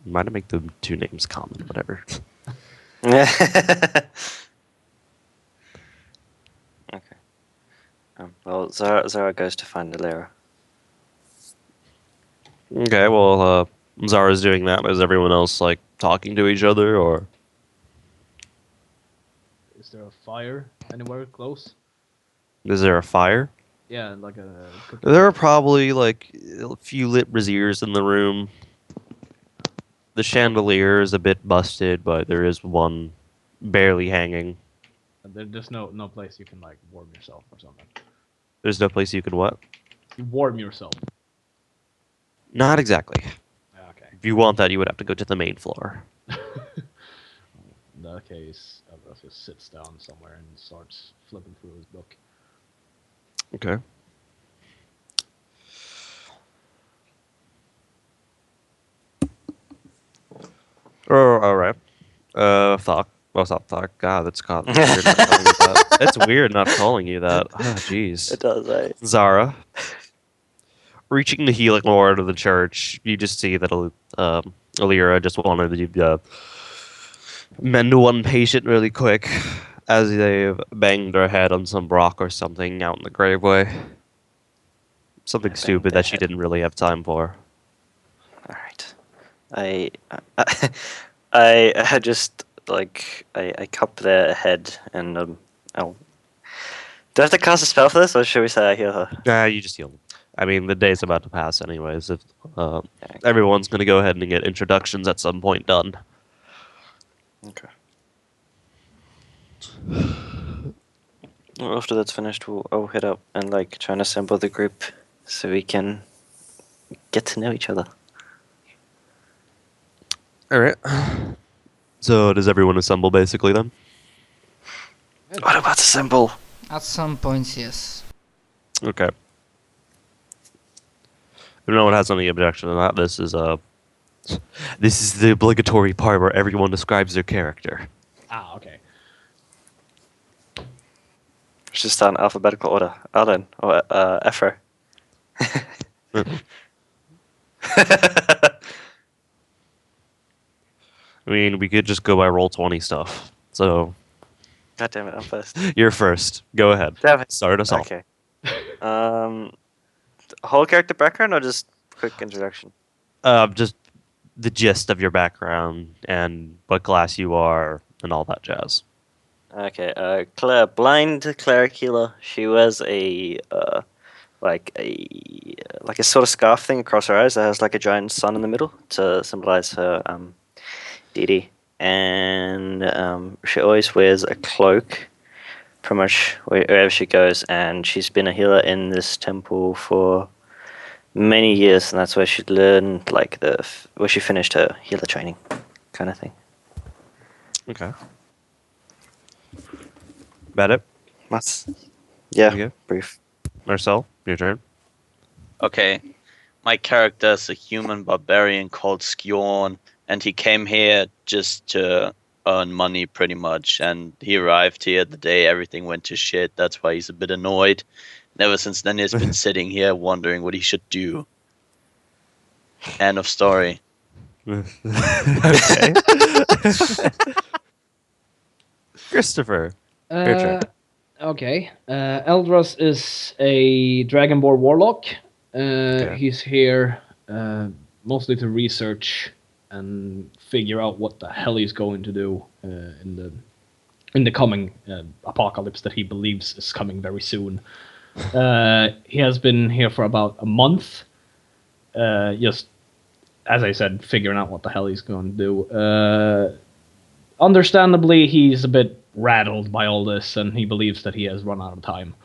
Might make the two names common, whatever. Okay. Well, Zara goes to find Alera. Okay, well, Zara's doing that. Is everyone else, like, talking to each other, or? Is there a fire anywhere close? Is there a fire? Yeah, like a cooking. There are probably, like, a few lit braziers in the room. The chandelier is a bit busted, but there is one barely hanging. There's no place you can like warm yourself or something. There's no place you can what? You warm yourself. Not exactly. Okay. If you want that, you would have to go to the main floor. In that case, Elros just sits down somewhere and starts flipping through his book. Okay. Oh, all right. Thok. Well, it's not Thok. God, that's weird not calling you that. It's weird not calling you that. Oh, jeez. It does, right? Zara. Reaching the healing ward of the church, you just see that Alira just wanted to mend one patient really quick as they've banged their head on some rock or something out in the graveway. Something Banged stupid their that she head. didn't really have time for. All right. I just like I cup their head and I'll. Do I have to cast a spell for this, or should we say I heal her? Nah, you just heal them. I mean, the day's about to pass anyways. If everyone's going to go ahead and get introductions at some point done. Okay. Well, after that's finished, I'll head up and like try and assemble the group so we can get to know each other. All right. So does everyone assemble basically then? What about assemble? At some points, yes. Okay. If no one has any objection to that, this is the obligatory part where everyone describes their character. Ah, okay. Let's just start in alphabetical order. Arlen or Ephra. I mean, we could just go by Roll20 stuff. So God damn it, I'm first. you're first. Go ahead. Damn it. Start us off. Okay. Whole character background or just quick introduction? Just the gist of your background and what class you are and all that jazz. Okay. Claire, blind cleric healer. She wears a like a sort of scarf thing across her eyes that has like a giant sun in the middle to symbolize her deity. And she always wears a cloak pretty much wherever she goes, and she's been a healer in this temple for many years, and that's where she learned like where she finished her healer training kind of thing. Okay. About it? That's yeah, Okay. brief. Marcel, your turn. Okay, my character is a human barbarian called Skjorn, and he came here just to earn money pretty much, and he arrived here the day everything went to shit. That's why he's a bit annoyed. And ever since then, he's been sitting here wondering what he should do. End of story. Okay. Christopher, your turn. Okay. Eldros is a Dragonborn warlock. Okay. He's here mostly to research and figure out what the hell he's going to do in the coming apocalypse that he believes is coming very soon. He has been here for about a month, just as I said, figuring out what the hell he's going to do. Understandably, he's a bit rattled by all this, and he believes that he has run out of time.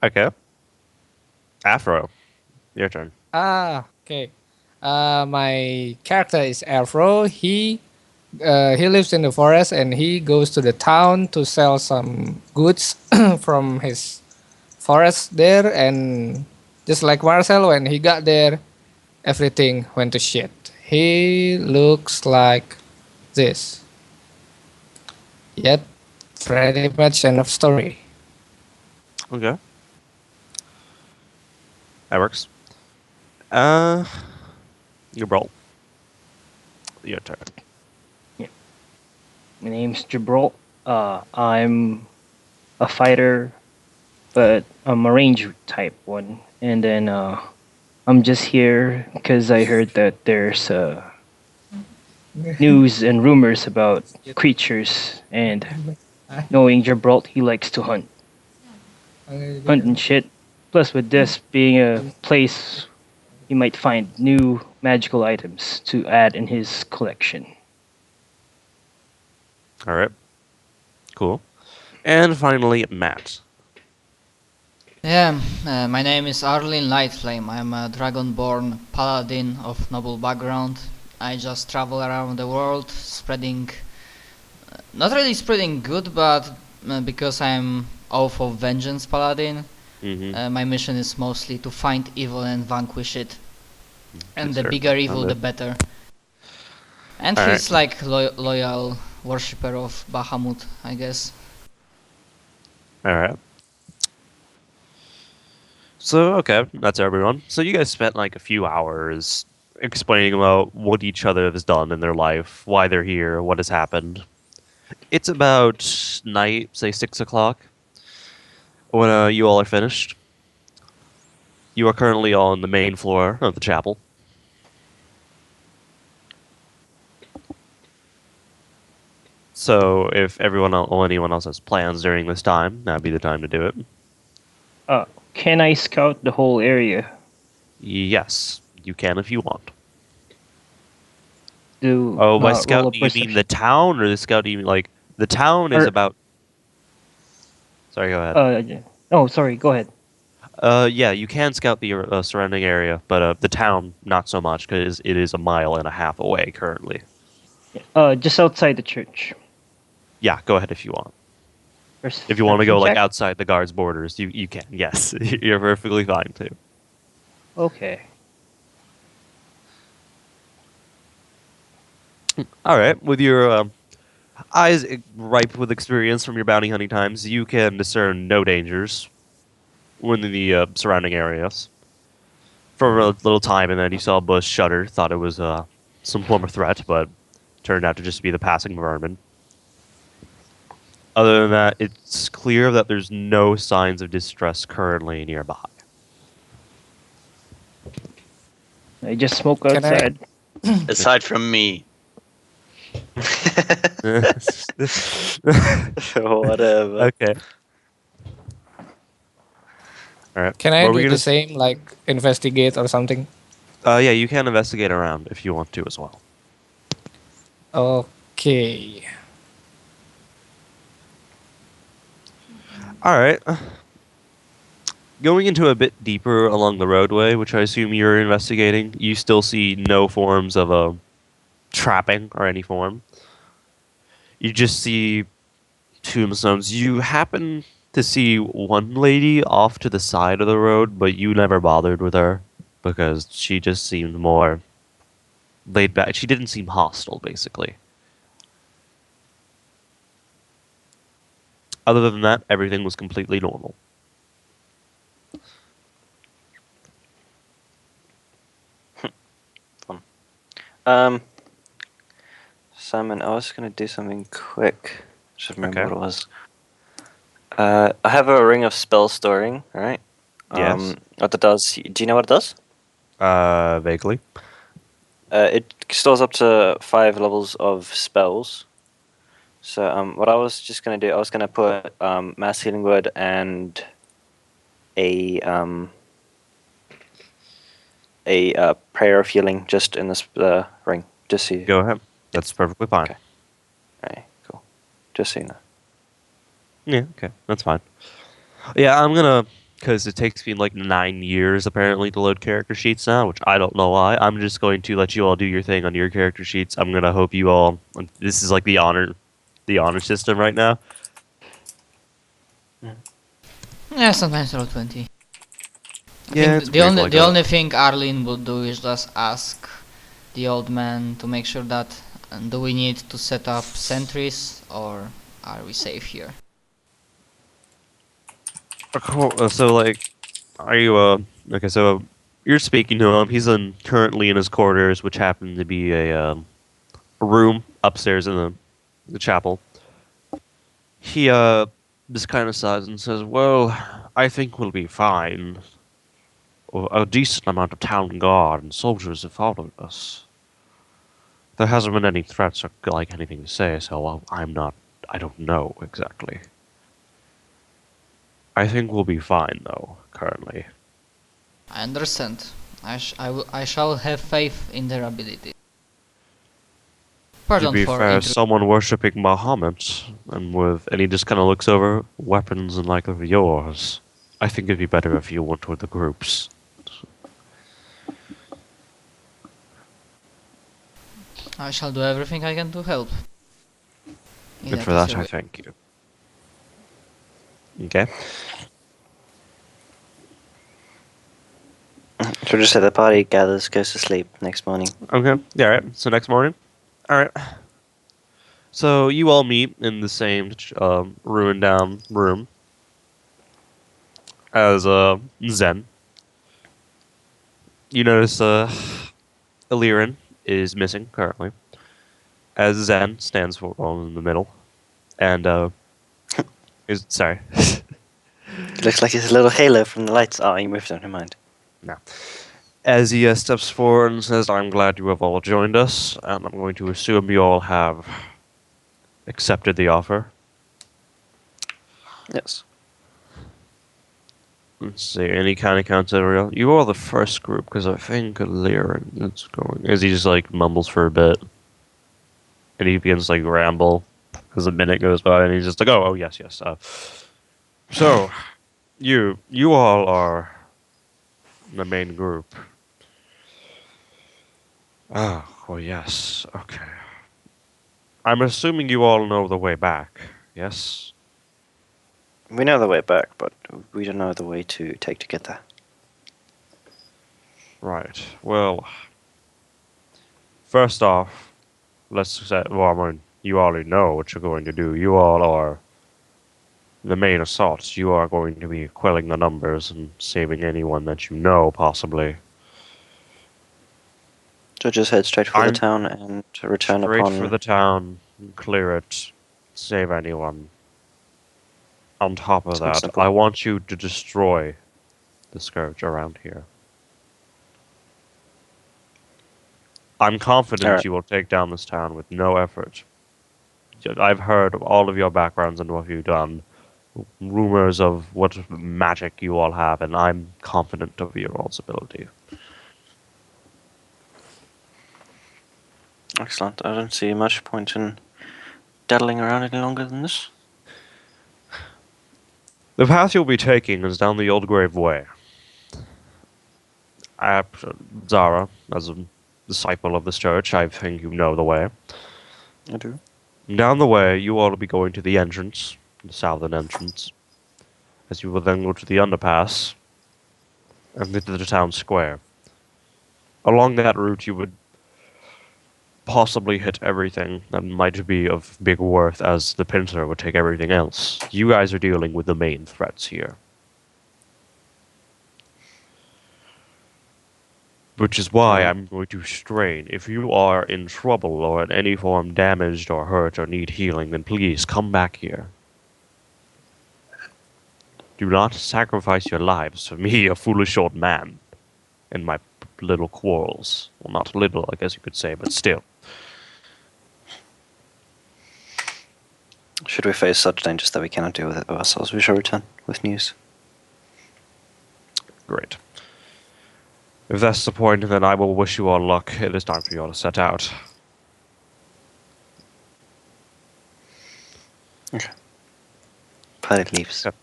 Okay. Afro, your turn. Okay. My character is Afro. He lives in the forest and he goes to the town to sell some goods from his forest there. And just like Marcel, when he got there, everything went to shit. He looks like this. Yet, pretty much end of story. Okay. That works. Gibraltar. Your turn. My name's Gibralt. I'm a fighter, but I'm a range type one. And then I'm just here because I heard that there's news and rumors about creatures. And knowing Gibralt, he likes to hunt and shit. Plus, with this being a place, he might find new magical items to add in his collection. All right. Cool. And finally, Matt. Yeah, my name is Arlene Lightflame. I'm a dragonborn paladin of noble background. I just travel around the world, spreading, not really spreading good, but because I'm Oath of Vengeance paladin, Mm-hmm. my mission is mostly to find evil and vanquish it. And Yes, the sir. bigger evil, Found the it. better. And Alright. he's like loyal worshipper of Bahamut, I guess. All right. So, okay, that's everyone. So you guys spent like a few hours explaining about what each other has done in their life, why they're here, what has happened. It's about night, say 6 o'clock, when you all are finished. You are currently on the main floor of the chapel. So, if everyone or anyone else has plans during this time, that'd be the time to do it. Can I scout the whole area? Yes, you can if you want. Do Oh, by roll scout, a do you mean perception- the town, or the scout? Do you mean like the town is Or- about? Sorry, go ahead. Yeah. Oh, sorry. Go ahead. Yeah, you can scout the surrounding area, but the town not so much because it is a mile and a half away currently. Just outside the church. Yeah, go ahead if you want. If you want to Perception go like check? outside the guard's borders, you can. Yes, you're perfectly fine too. Okay. All right, with your eyes ripe with experience from your bounty hunting times, you can discern no dangers within the surrounding areas. For a little time, and then you saw a bush shudder, thought it was some form of threat, but turned out to just be the passing vermin. Other than that, it's clear that there's no signs of distress currently nearby. I just smoke Can I- outside. Aside from me. Whatever. Okay. All right. Can I What were we do gonna the same, like investigate or something? Yeah, you can investigate around if you want to as well. Okay. All right. Going into a bit deeper along the roadway, which I assume you're investigating, you still see no forms of trapping or any form. You just see tombstones. You happen to see one lady off to the side of the road, but you never bothered with her because she just seemed more laid back. She didn't seem hostile, basically. Other than that, everything was completely normal. Simon, I was gonna do something quick. Just remember Okay. what it was. I have a ring of spell storing. All right. Yes. What it does? Do you know what it does? Vaguely. It stores up to 5 levels of spells. So what I was just gonna do, I was gonna put mass healing word and a prayer of healing just in this ring, just so you. Go ahead. That's perfectly fine. Okay. Alright, cool. Just so you know. Yeah, okay. That's fine. Yeah, I'm gonna... Because it takes me like 9 years, apparently, to load character sheets now, which I don't know why. I'm just going to let you all do your thing on your character sheets. I'm gonna hope you all... This is like the honor system right now. Yeah, sometimes roll 20. Yeah, think it's the weird only like the that. only thing Arlene would do is just ask the old man to make sure that do we need to set up sentries or are we safe here? Cool. So, like, are you, okay, so You're speaking to him. He's currently in his quarters, which happen to be a room upstairs in the chapel. He just kind of sighs and says, "Well, I think we'll be fine. A decent amount of town guard and soldiers have followed us. There hasn't been any threats or like anything to say, so I don't know exactly. I think we'll be fine though, currently." I understand. I shall have faith in their ability. To Pardon be for fair, someone worshipping Bahamut, and he just kind of looks over weapons and like of yours. I think it'd be better if you went with the groups. I shall do everything I can to help. In And for that, easy I way. thank you. Okay. So just say the party gathers, goes to sleep next morning. Okay. Yeah. All right. So next morning. All right. So you all meet in the same ruined down room as Zen. You notice Illyrin is missing currently, as Zen stands in the middle, and is sorry. It looks like it's a little halo from the lights. Oh, you moved on, never mind. No. As he steps forward and says, "I'm glad you have all joined us, and I'm going to assume you all have accepted the offer." Yes. Let's see, any kind of counter. You are the first group, because I think Lyran is going. As he just like mumbles for a bit, and he begins to like ramble as a minute goes by, and he's just like, "Oh, yes, yes. So, you all are the main group." Oh, well, yes. Okay. I'm assuming you all know the way back. Yes. We know the way back, but we don't know the way to take to get there. Right. Well, first off, let's say, well, I mean, you already know what you're going to do. You all are the main assaults. You are going to be quelling the numbers and saving anyone that you know, possibly. So just head straight for the I'm town and return Straight upon. for the town, clear it, save anyone. On top of Sounds that, simple. I want you to destroy the Scourge around here. I'm confident Alright. you will take down this town with no effort. I've heard of all of your backgrounds and what you've done, rumors of what magic you all have, and I'm confident of your all's ability. Excellent. I don't see much point in daddling around any longer than this. The path you'll be taking is down the Old Grave Way. Zara, as a disciple of this church, I think you know the way. I do. Down the way, you all will be going to the entrance, the southern entrance, as you will then go to the underpass and get to the town square. Along that route, you would possibly hit everything that might be of big worth, as the pincer would take everything else. You guys are dealing with the main threats here. Which is why I'm going to strain. If you are in trouble or in any form damaged or hurt or need healing, then please come back here. Do not sacrifice your lives for me, a foolish old man, in my little quarrels. Well, not little, I guess you could say, but still. Should we face such dangers that we cannot deal with it ourselves, we shall return with news. Great. If that's the point, then I will wish you all luck. It is time for you all to set out. Pilot leaves. Yep.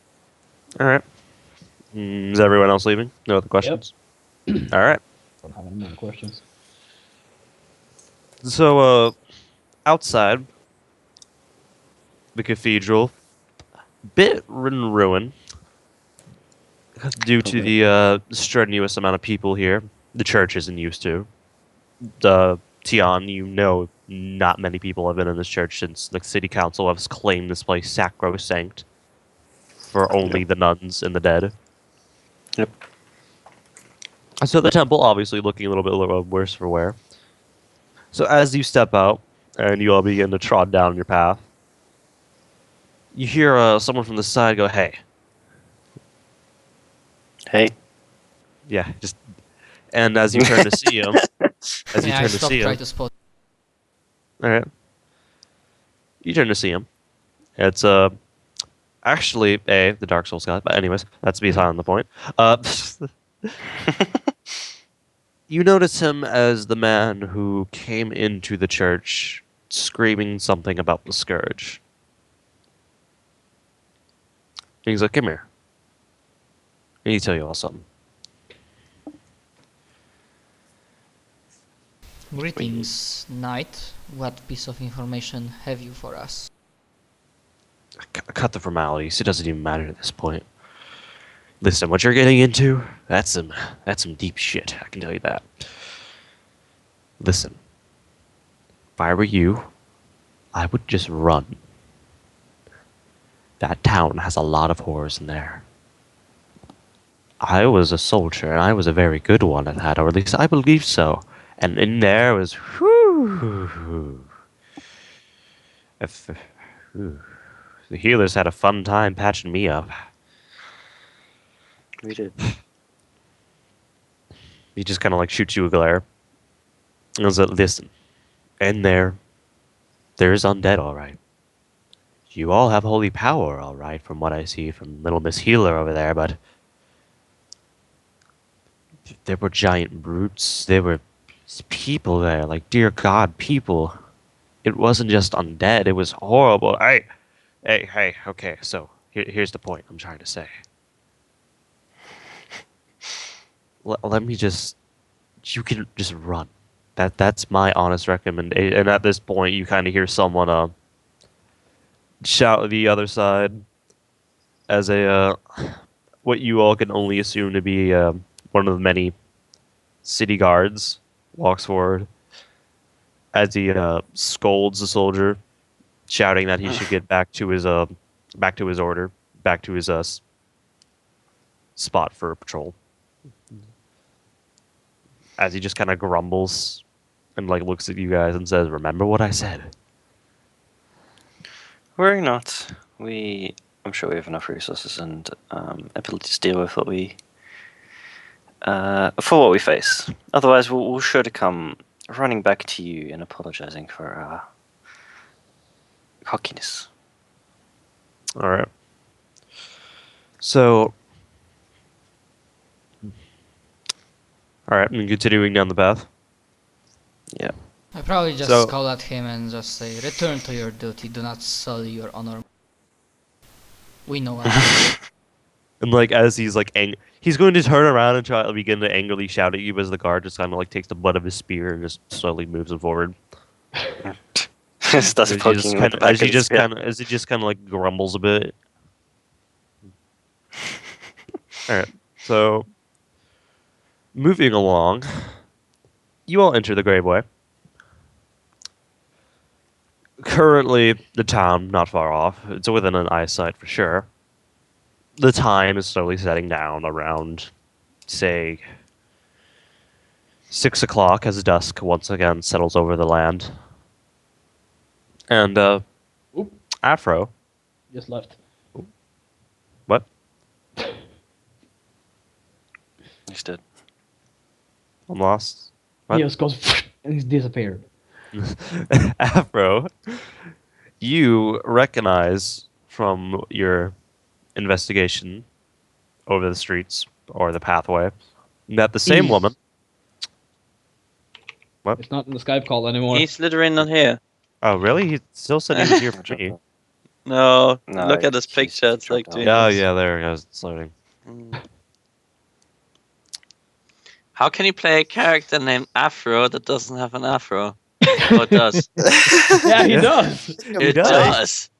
Alright. Is everyone else leaving? No other questions? Alright. Don't have any more questions. So, outside the cathedral, bit in ruin due to the strenuous amount of people here. The church isn't used to. Tian, you know, not many people have been in this church since the city council has claimed this place sacrosanct for only the nuns and the dead. Yep. So the temple, obviously looking a little bit worse for wear. So as you step out and you all begin to trot down your path, you hear someone from the side go, "Hey." Hey. Yeah, just and as you turn to see him, Yeah, I stopped trying to spot. all right, you turn to see him. It's actually the Dark Souls god, but anyways, that's beside the point. You notice him as the man who came into the church screaming something about the scourge. And he's like, "Come here. I need to tell you all something." Greetings, knight. What piece of information have you for us? Cut the formalities. It doesn't even matter at this point. Listen, what you're getting into, that's some deep shit. I can tell you that. Listen, if I were you, I would just run. That town has a lot of horrors in there. I was a soldier, and I was a very good one at that, or at least I believe so. And in there was, if, whew, the healers had a fun time patching me up. We did. He just kind of like shoots you a glare. And I was like, listen, in there's undead, all right. You all have holy power, all right, from what I see from little Miss Healer over there, but there were giant brutes. There were people there, like, dear God, people. It wasn't just undead, it was horrible. Hey, okay, so here's the point I'm trying to say. Let me just... You can just run. That's my honest recommendation. And at this point, you kind of hear someone shout at the other side as a what you all can only assume to be one of the many city guards walks forward as he scolds the soldier, shouting that he should get back to his order, back to his spot for patrol. As he just kind of grumbles and like looks at you guys and says, "Remember what I said." Worry not. I'm sure we have enough resources and abilities to deal with what we for what we face. Otherwise, we'll sure to come running back to you and apologizing for our cockiness. All right. So, all right, I'm continuing down the path. Yeah. I probably just So- call at him and just say, "Return to your duty. Do not sully your honor." We know what. And like as he's like he's going to turn around and try to begin to angrily shout at you as the guard just kind of like takes the butt of his spear and just slowly moves him forward. Starts poking him in the back As he of his just kind of like grumbles a bit. All right, so moving along, you all enter the Graveway. Currently, the town not far off. It's within an eyesight for sure. The time is slowly setting down around, say, 6 o'clock as dusk once again settles over the land. And Oop. Afro, Just left. what? He's dead. I'm lost. What? He just goes and he's disappeared. Afro, you recognize from your investigation over the streets or the pathway that the same He's- woman. It's not in the Skype call anymore. He's literally not here. Oh, really? He still said he was here for me. No, No, look at his he's picture. It's like dropped out. Yeah, Jesus. yeah, there it goes. It's loading. Mm. How can you play a character named Afro that doesn't have an afro? Oh, it does. Yeah, he Yeah. does. It does.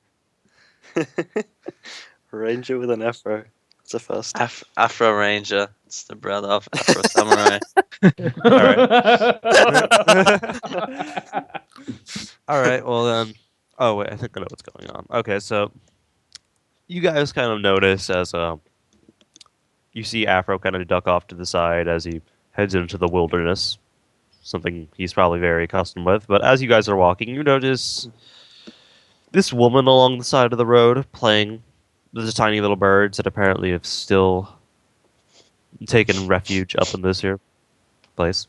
does. Ranger with an afro. It's a first. Afro Ranger. It's the brother of Afro Samurai. All right, well then. Oh wait, I think I know what's going on. Okay, so you guys kind of notice as you see Afro kind of duck off to the side as he heads into the wilderness, something he's probably very accustomed with. But as you guys are walking, you notice this woman along the side of the road playing with the tiny little birds that apparently have still taken refuge up in this here place.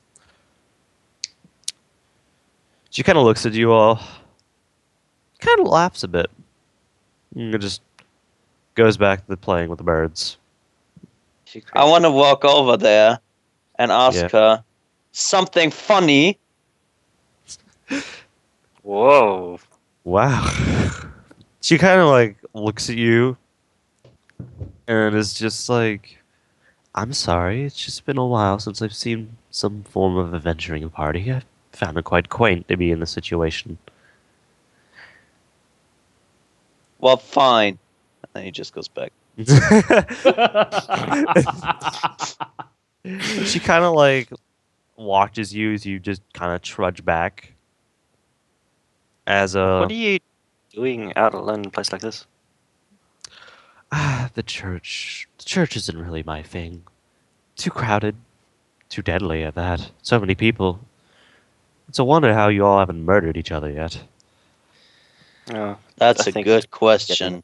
She kind of looks at you all, kind of laughs a bit, and it just goes back to playing with the birds. I want to walk over there and ask her something funny. Whoa. Wow. She kind of like looks at you and is just like, I'm sorry, it's just been a while since I've seen some form of adventuring party. I found it quite quaint to be in this situation. Well, fine. And then he just goes back. She kind of like watches you as you just kind of trudge back. As What are you doing out alone in a place like this? the church. The church isn't really my thing. Too crowded, too deadly at that. So many people. It's a wonder how you all haven't murdered each other yet. Oh, That's I a think good question.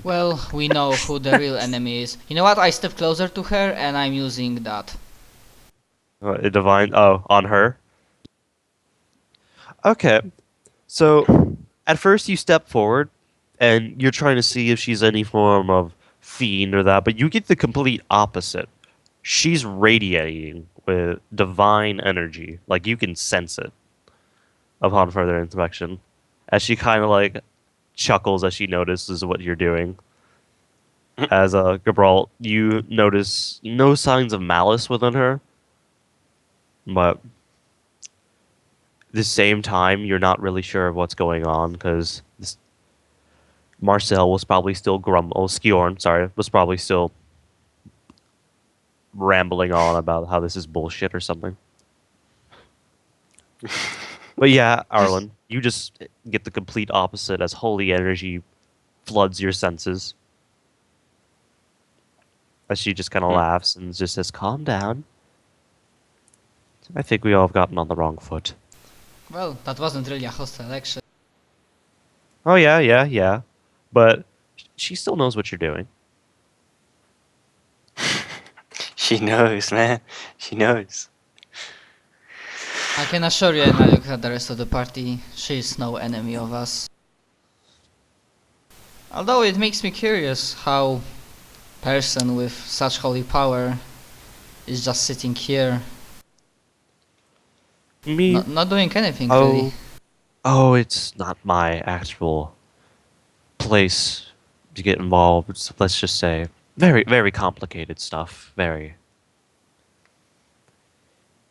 Well, we know who the real enemy is. You know what? I step closer to her and I'm using that. A divine. Oh, on her. Okay, so at first you step forward, and you're trying to see if she's any form of fiend or that, but you get the complete opposite. She's radiating with divine energy, like you can sense it upon further inspection, as she kind of like chuckles as she notices what you're doing. As Gabral, you notice no signs of malice within her, but the same time, you're not really sure of what's going on because Marcel was probably still Skjorn, sorry, was probably still rambling on about how this is bullshit or something. But yeah, Arlen, you just get the complete opposite as holy energy floods your senses. As she just kind of laughs and just says, "Calm down. I think we all have gotten on the wrong foot." Well, that wasn't really a hostile action. Oh yeah. But she still knows what you're doing. She knows, man. She knows. I can assure you, and I look at the rest of the party, she is no enemy of us. Although it makes me curious how person with such holy power is just sitting here, Me? not doing anything really. Oh, it's not my actual place to get involved. It's, let's just say, very, very complicated stuff. Very.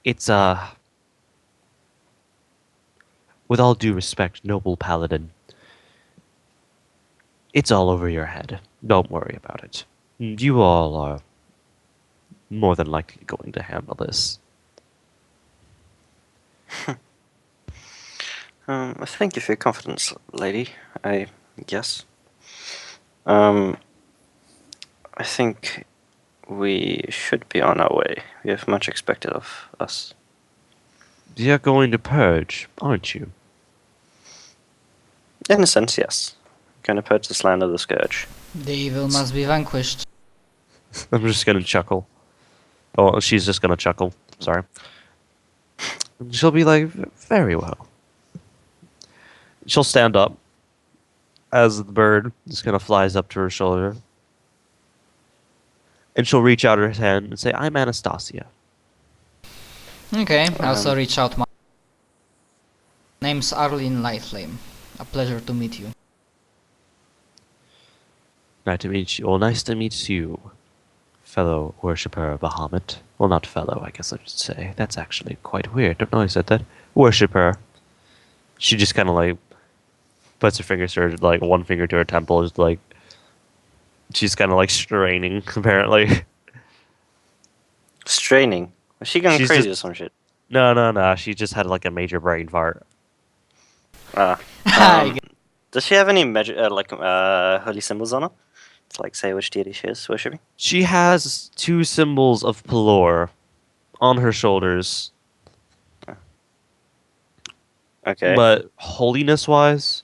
It's, with all due respect, noble paladin, it's all over your head. Don't worry about it. You all are more than likely going to handle this. Thank you for your confidence, lady. I guess. I think we should be on our way. We have much expected of us. You're going to purge, aren't you? In a sense, yes. Going to purge this land of the scourge. The evil must be vanquished. I'm just gonna chuckle. Oh, she's just gonna chuckle. Sorry. She'll be like, very well. She'll stand up as the bird just kind of flies up to her shoulder. And she'll reach out her hand and say, I'm Anastasia. Okay, I also reach out. My name's Arlene Lightflame. A pleasure to meet you. Nice to meet you. Well, nice to meet you, fellow worshipper of Bahamut. Well, not fellow, I guess I should say. That's actually quite weird. Don't know I said that. Worshipper. She just kind of like puts her fingers to her, like one finger to her temple, just like she's kind of like straining, apparently. Straining? Was she going She's crazy just- or some shit? No. She just had like a major brain fart. Ah. I Does she have any holy symbols on her? like say which deity she is worshipping? She has 2 symbols of Pelor on her shoulders, Okay. but holiness-wise,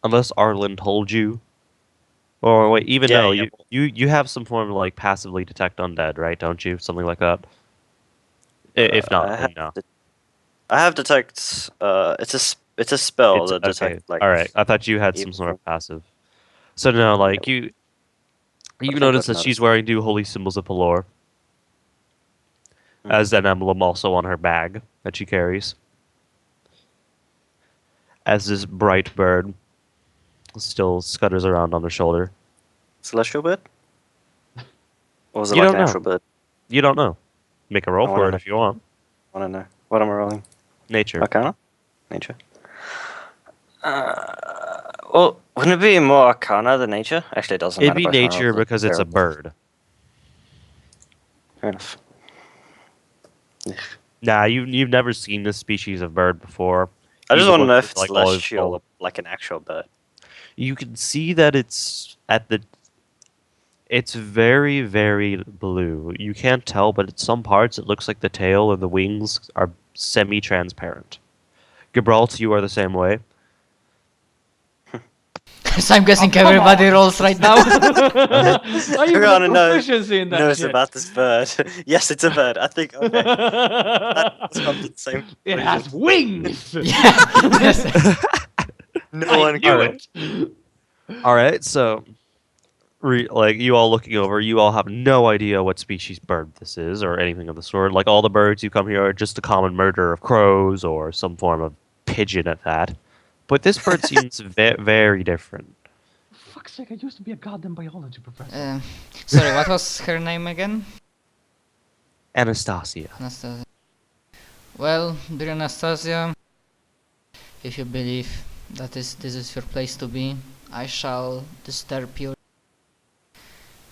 unless Arlen told you, or wait, even Yeah, no, yeah. you have some form of like passively detect undead, right? Don't you? Something like that. If I not, have then no. I have detect. It's a spell It's that okay. detect like. All right. I thought you had some evil sort thing. of passive. So no, like you I think notice I've that she's noticed. wearing 2 holy symbols of Pelor Hmm. as an emblem also on her bag that she carries. As this bright bird still scutters around on her shoulder. Celestial bird? Or was it You like don't an know. actual bird? You don't know. Make a roll I want for to it know. if you want. I want to know. What am I rolling? Nature. Arcana? Nature. Well, wouldn't it be more Arcana than Nature? Actually, it doesn't It'd matter. be Both my nature rolls are because it's a terrible. bird. Fair enough. Nah, you've never seen this species of bird before. I just Even want to when know you're, if it's like always celestial, like an actual bird. you can see that it's at the. It's very, very blue. You can't tell, but at some parts it looks like the tail and the wings are semi-transparent. Gibraltar, you are the same way. So I'm guessing come everybody on. rolls right now. I even have Everyone proficiency in that knows shit. about this bird. Yes, it's a bird. I think. Okay. Let's come to the same It conclusion. has wings. Yeah. Yes. No one knew can. it. All right, so like you all looking over, you all have no idea what species bird this is or anything of the sort. Like all the birds you come here are just a common murder of crows or some form of pigeon at that. But this bird seems very different. For fuck's sake, I used to be a goddamn biology professor. Sorry, what was her name again? Anastasia. Anastasia. Well, dear Anastasia, if you believe that this is your place to be, I shall disturb you,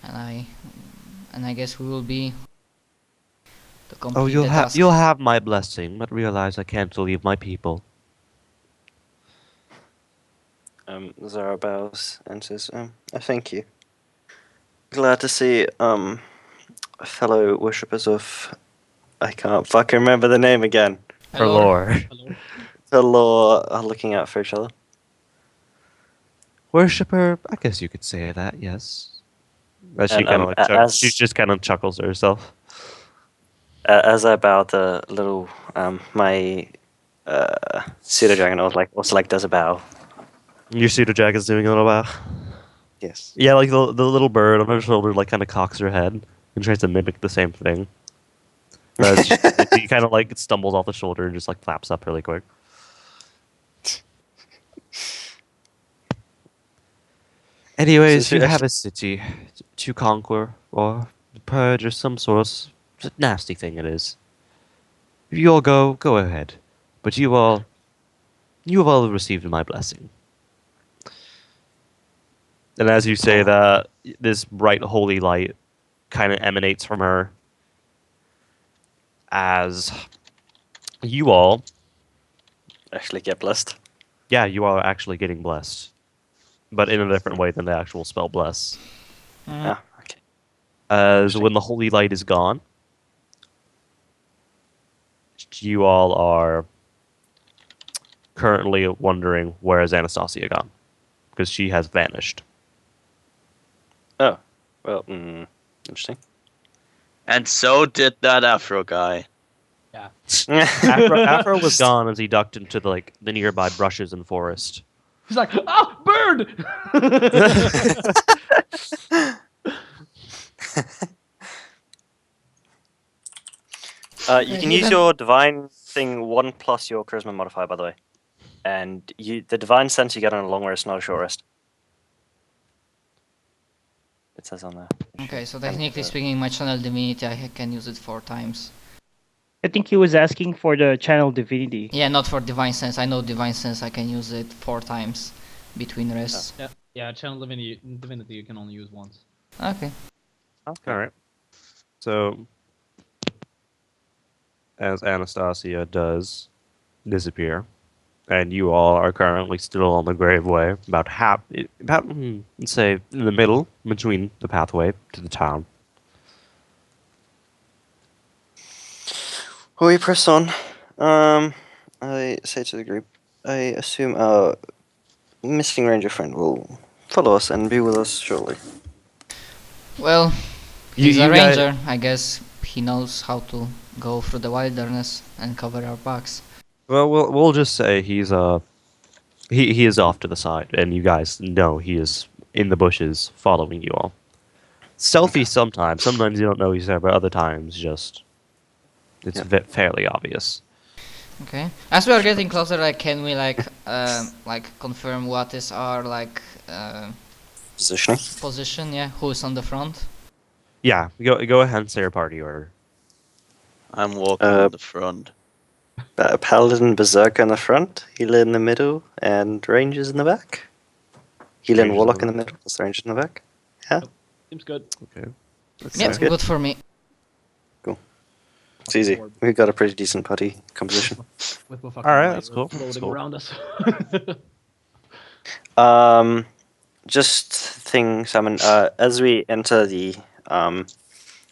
and I guess we will be to complete Oh, the task. you'll have my blessing, but realize I can't leave my people. Zara bows and says, thank you. Glad to see, fellow worshippers of... I can't fucking remember the name again. For Hello. lore. Hello. The law are looking out for each other. Worshipper, I guess you could say that, yes. As she And, kind of like she just kind of chuckles to herself. as I bow, the little, my, pseudo dragon also like does a bow. Your pseudo jack is doing a little bow. Yes. Yeah, like the little bird on her shoulder, like kind of cocks her head and tries to mimic the same thing. As she kind of like stumbles off the shoulder and just like flaps up really quick. Anyways, So you she have a city to conquer or purge or some sort of nasty thing it is. If you all go ahead. But you have all received my blessing. And as you say that, this bright holy light kind of emanates from her as you all, actually get blessed. yeah, you are actually getting blessed. But in a different way than the actual spell bless. Ah, okay. As when the holy light is gone, you all are currently wondering where is Anastasia gone? Because she has vanished. Oh, well, interesting. And so did that Afro guy. Yeah. Afro was gone as he ducked into the nearby brushes and forest. He's like, ah, bird! You can use your divine thing 1 plus your charisma modifier, by the way. And the divine sense you get on a long rest, not a short rest. It says on there. Okay, so technically speaking, my channel divinity, I can use it 4 times. I think he was asking for the channel divinity. Yeah, not for divine sense. I know divine sense. I can use it 4 times between rests. Yeah, channel divinity you can only use once. Okay. Okay. Alright. So, as Anastasia does disappear, and you all are currently still on the graveway, let's say, in the middle between the pathway to the town. We press on. I say to the group, I assume our missing ranger friend will follow us and be with us shortly. Well, You- he's a you guys- ranger. I guess he knows how to go through the wilderness and cover our backs. Well, we'll just say he is off to the side, and you guys know he is in the bushes following you all. Stealthy sometimes. Sometimes you don't know he's there, but other times just it's fairly obvious. Okay. As we are getting closer, like, can we like confirm what is our Positioning. position? Yeah, who's on the front? Yeah, go ahead and say your party order. I'm walking in the front. Paladin Berserker in the front, Healer in the middle, and Rangers in the back. Healer and Rangers in Warlock the in the middle, plus the Rangers in the back. Seems good. Okay. Yeah, Sounds good. good for me. It's easy. We've got a pretty decent party composition. With the fucking Alright, light that's cool. floating That's cool. around us. Just thing, Simon. As we enter the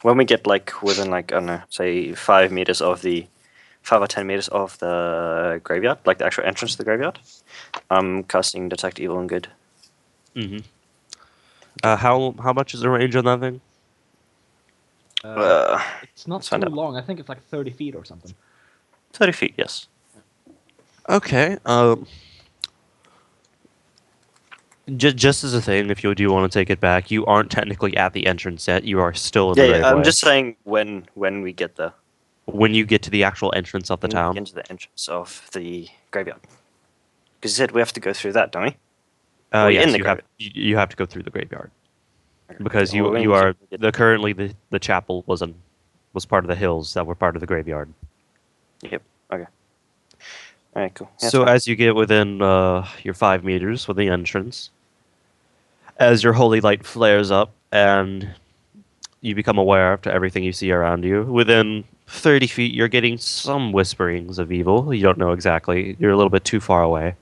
when we get like within like I don't know, say 5 meters of the 5 or 10 meters of the graveyard, like the actual entrance to the graveyard, I'm casting Detect Evil and Good. Mm-hmm. How much is the range on that thing? It's not let's too find out. long. I think it's like 30 feet or something. 30 feet, yes. Okay. Just as a thing, if you do want to take it back, you aren't technically at the entrance yet. You are still in the Yeah, I'm graveway. just saying when we get there. When you get to the actual entrance of the When we town. get into the entrance of the graveyard. Because you said we have to go through that, don't we? Or Yes, in the you have you have to go through the graveyard because Or when you we are get- currently the chapel was part of the hills that were part of the graveyard. Yep. Okay. All right. Cool. Yeah, So it's fine. as you get within your 5 meters with the entrance, as your holy light flares up and you become aware to everything you see around you, within 30 feet you're getting some whisperings of evil. You don't know exactly. You're a little bit too far away.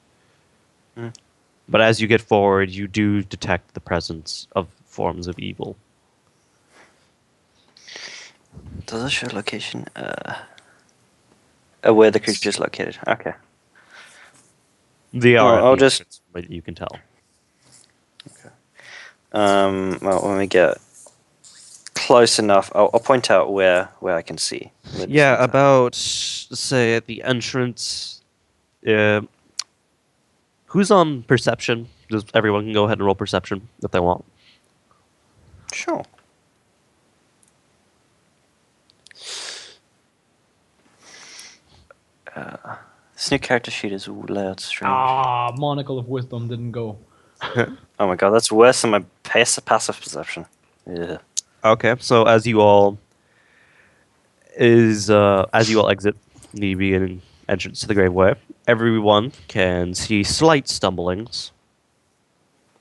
Mm. But as you get forward, you do detect the presence of forms of evil. Does it show location? Where the creature is located. Okay. They are Well, at I'll the just- entrance, but you can tell. Well, when we get close enough, I'll point out where I can see. where these Yeah, things are. about, say, at the entrance. Who's on perception? Just everyone can go ahead and roll perception if they want. Sure. This new character sheet is loud strange. Ah, Monocle of Wisdom didn't go. Oh my god, that's worse than my passive perception. Yeah. Okay, so as you all exit the beginning entrance to the graveway, everyone can see slight stumblings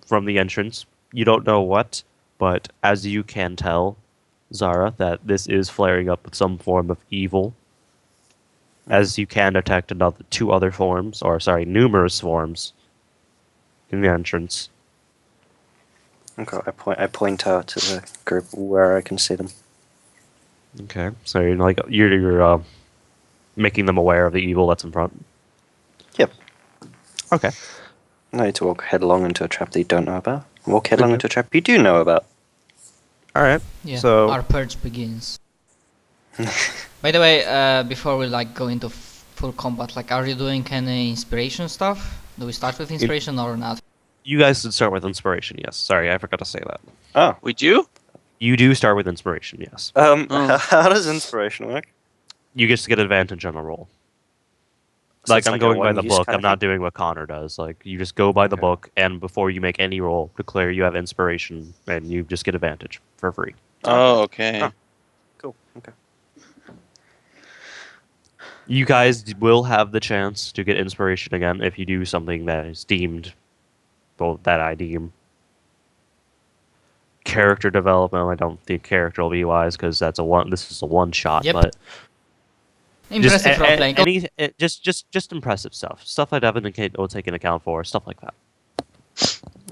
from the entrance. You don't know what, but as you can tell, Zara, that this is flaring up with some form of evil. As you can detect numerous forms in the entrance. Okay, I point out to the group where I can see them. Okay, so you're making them aware of the evil that's in front. Yep. Okay. No need to walk headlong into a trap that you don't know about. Walk headlong into a trap you do know about. All right. Yeah, So- our purge begins. By the way, before we like go into full combat, like, are you doing any inspiration stuff? Do we start with inspiration or not? You guys should start with inspiration, yes. Sorry, I forgot to say that. Oh. We do? You do start with inspiration, yes. Oh. How does inspiration work? You just get advantage on a roll. So Like, it's I'm like a going by the one-use book. kind I'm of not thing? doing what Connor does. Like, you just go by the Okay. book, and before you make any roll, declare you have inspiration, and you just get advantage for free. Oh, okay. Oh. Cool. Okay. You guys will have the chance to get inspiration again if you do something that is deemed, well, that I deem character development. I don't think character will be wise because this is a one shot. Yep. But Impressive role playing. Just impressive stuff I'd have indicate or take into account for stuff like that.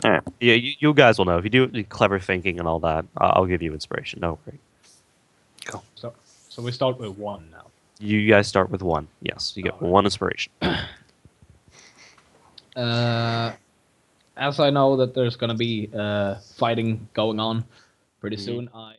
All right. Yeah, you guys will know if you do clever thinking and all that. I'll give you inspiration. Don't worry. So we start with 1 now. You guys start with 1. Yes, you get Alright. 1 inspiration. As I know that there's gonna be fighting going on pretty soon, I